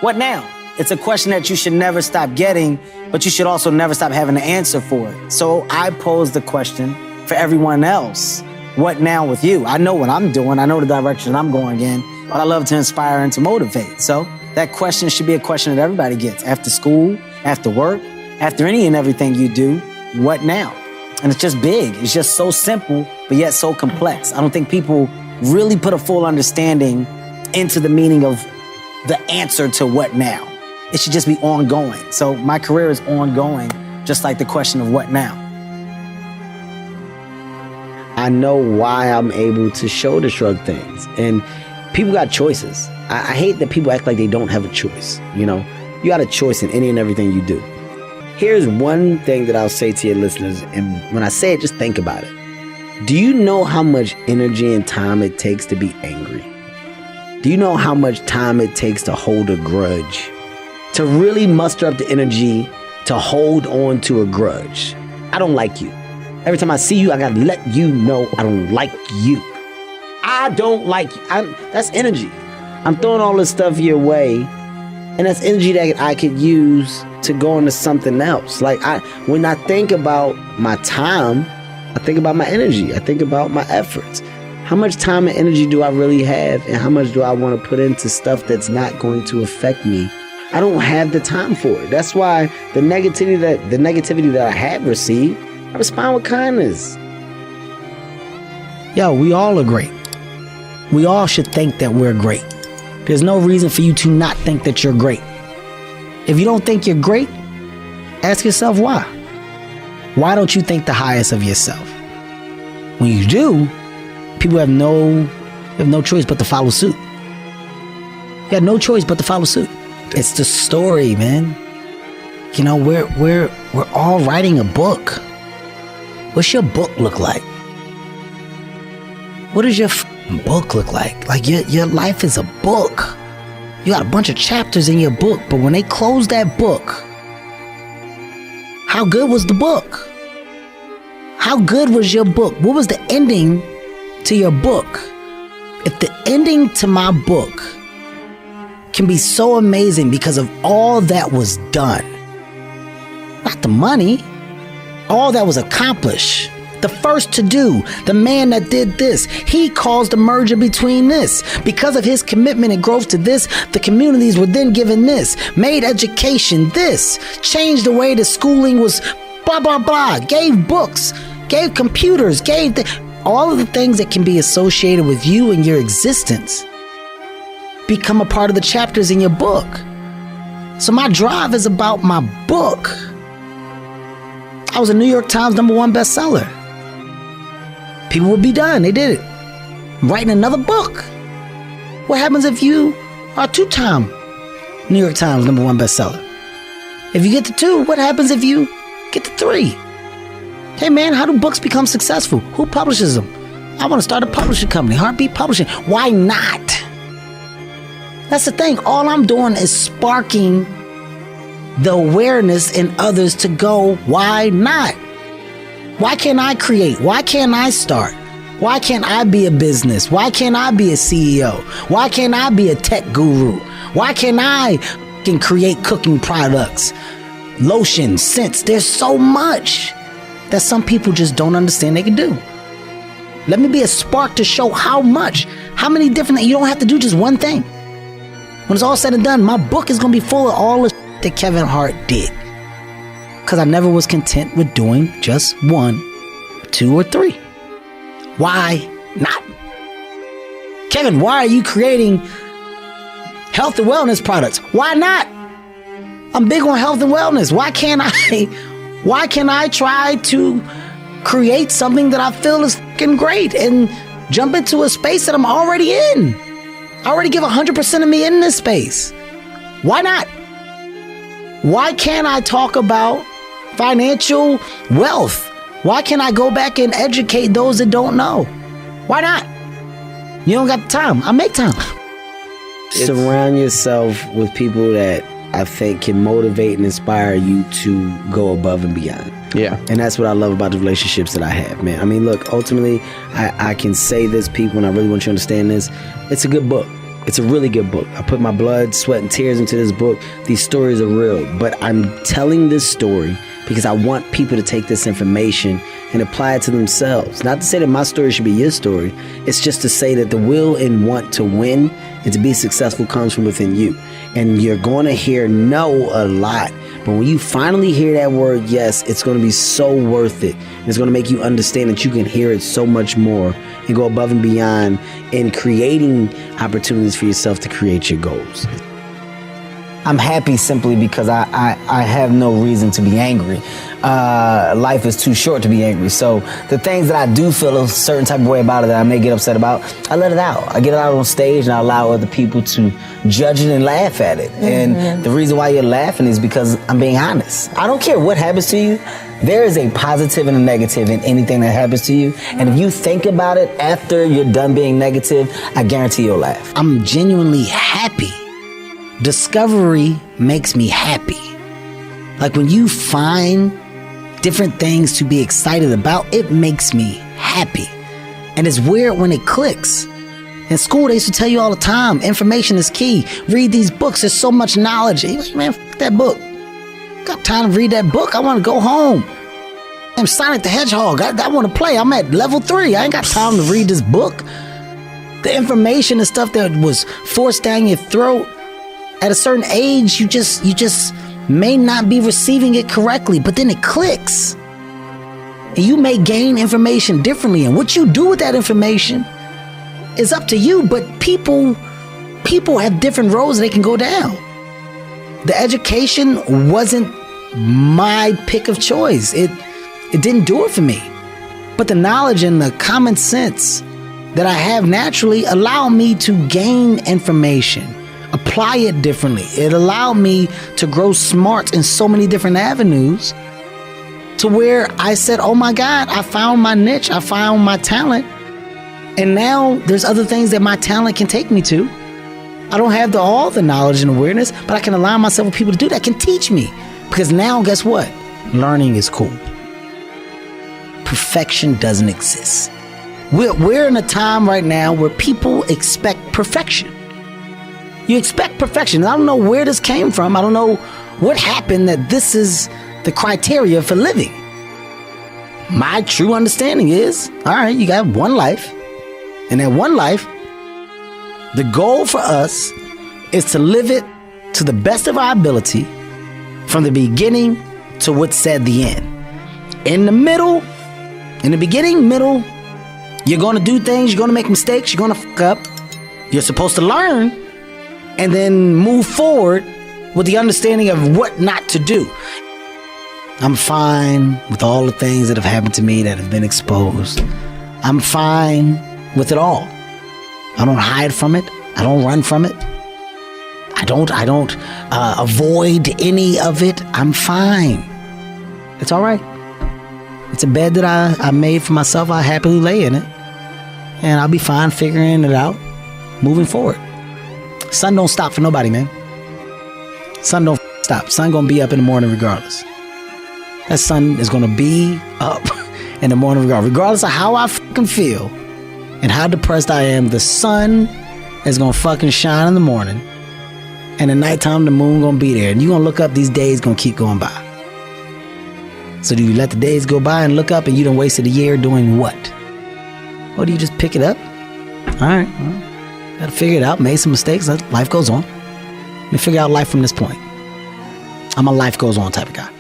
What now? It's a question that you should never stop getting, but you should also never stop having an answer for it. So I pose the question for everyone else. What now with you? I know what I'm doing. I know the direction I'm going in, but I love to inspire and to motivate. So that question should be a question that everybody gets. After school, after work, after any and everything you do, what now? And it's just big. It's just so simple, but yet so complex. I don't think people really put a full understanding into the meaning of the answer to what now. It should just be ongoing. So my career is ongoing, just like the question of what now. I know why I'm able to shoulder shrug things. And people got choices. I hate that people act like they don't have a choice. You know, you got a choice in any and everything you do. Here's one thing that I'll say to your listeners, and when I say it, just think about it. Do you know how much energy and time it takes to be angry? Do you know how much time it takes to hold a grudge? To really muster up the energy to hold on to a grudge. I don't like you. Every time I see you, I gotta let you know I don't like you. I don't like you. That's energy. I'm throwing all this stuff your way, and that's energy that I could use to go into something else. Like when I think about my time, I think about my energy. I think about my efforts. How much time and energy do I really have, and how much do I want to put into stuff that's not going to affect me? I don't have the time for it. That's why the negativity that I have received, I respond with kindness. Yo, we all are great. We all should think that we're great. There's no reason for you to not think that you're great. If you don't think you're great, ask yourself why. Why don't you think the highest of yourself? When you do, people have no choice but to follow suit. You have no choice but to follow suit. It's the story, man. You know, we're all writing a book. What's your book look like? What does your book look like? Like your life is a book. You got a bunch of chapters in your book, but when they close that book, how good was the book? How good was your book? What was the ending to your book? If the ending to my book can be so amazing because of all that was done, not the money, all that was accomplished, the first to do, the man that did this, he caused the merger between this. Because of his commitment and growth to this, the communities were then given this, made education this, changed the way the schooling was, blah, blah, blah, gave books, gave computers, gave all of the things that can be associated with you and your existence become a part of the chapters in your book. So my drive is about my book. I was a New York Times #1 bestseller. People would be done. They did it. I'm writing another book. What happens if you are a 2-time New York Times #1 bestseller? If you get to 2, what happens if you get to 3? Hey man, how do books become successful? Who publishes them? I want to start a publishing company, Hart Publishing. Why not? That's the thing. All I'm doing is sparking the awareness in others to go, why not? Why can't I create? Why can't I start? Why can't I be a business? Why can't I be a CEO? Why can't I be a tech guru? Why can't I can create cooking products, lotions, scents? There's so much that some people just don't understand they can do. Let me be a spark to show how much, how many different, you don't have to do just one thing. When it's all said and done, my book is going to be full of all the that Kevin Hart did. Because I never was content with doing just 1, 2, or 3. Why not? Kevin, why are you creating health and wellness products? Why not? I'm big on health and wellness. Why can't I try to create something that I feel is fucking great and jump into a space that I'm already in? I already give 100% of me in this space. Why not? Why can't I talk about financial wealth? Why can't I go back and educate those that don't know? Why not? You don't got the time. I make time. Surround yourself with people that I think can motivate and inspire you to go above and beyond. Yeah. And that's what I love about the relationships that I have, man. I mean, look, ultimately, I can say this, people, and I really want you to understand this. It's a good book. It's a really good book. I put my blood, sweat, and tears into this book. These stories are real, but I'm telling this story because I want people to take this information and apply it to themselves. Not to say that my story should be your story. It's just to say that the will and want to win and to be successful comes from within you. And you're going to hear no a lot. But when you finally hear that word yes, it's going to be so worth it. It's going to make you understand that you can hear it so much more and go above and beyond in creating opportunities for yourself to create your goals. I'm happy simply because I have no reason to be angry. Life is too short to be angry. So the things that I do feel a certain type of way about it that I may get upset about, I let it out. I get it out on stage and I allow other people to judge it and laugh at it. And the reason why you're laughing is because I'm being honest. I don't care what happens to you. There is a positive and a negative in anything that happens to you. And if you think about it after you're done being negative, I guarantee you'll laugh. I'm genuinely happy. Discovery makes me happy. Like when you find different things to be excited about, it makes me happy. And it's weird when it clicks. In school, they used to tell you all the time, information is key. Read these books. There's so much knowledge. You're like, man, f*** that book. Got time to read that book. I want to go home. I'm Sonic the Hedgehog. I want to play. I'm at level 3. I ain't got time to read this book. The information and stuff that was forced down your throat, at a certain age, you just may not be receiving it correctly, but then it clicks. And you may gain information differently. And what you do with that information is up to you, but people have different roads they can go down. The education wasn't my pick of choice. It didn't do it for me. But the knowledge and the common sense that I have naturally allow me to gain information, apply it differently. It allowed me to grow smart in so many different avenues to where I said, oh my God, I found my niche. I found my talent. And now there's other things that my talent can take me to. I don't have all the knowledge and awareness, but I can align myself with people to do that, can teach me. Because now, guess what? Learning is cool. Perfection doesn't exist. We're in a time right now where people expect perfection. You expect perfection. I don't know where this came from. I don't know what happened that this is the criteria for living. My true understanding is, all right, you got one life. And that one life, the goal for us is to live it to the best of our ability from the beginning to what's said the end. In the middle, in the beginning, middle, you're going to do things, you're going to make mistakes, you're going to fuck up. You're supposed to learn and then move forward with the understanding of what not to do. I'm fine with all the things that have happened to me that have been exposed. I'm fine with it all. I don't hide from it. I don't run from it. I don't avoid any of it. I'm fine. It's all right. It's a bed that I made for myself. I happily lay in it. And I'll be fine figuring it out, moving forward. Sun don't stop for nobody, man. Sun don't stop. Sun gonna be up in the morning regardless. That sun is gonna be up in the morning regardless of how I fucking feel and how depressed I am. The sun is gonna fucking shine in the morning, and at nighttime the moon gonna be there, and you gonna look up. These days gonna keep going by. So do you let the days go by and look up and you done wasted a year doing what? Or do you just pick it up? All right, well, gotta figure it out. Made some mistakes. Life goes on. Let me figure out life from this point. I'm a life goes on type of guy.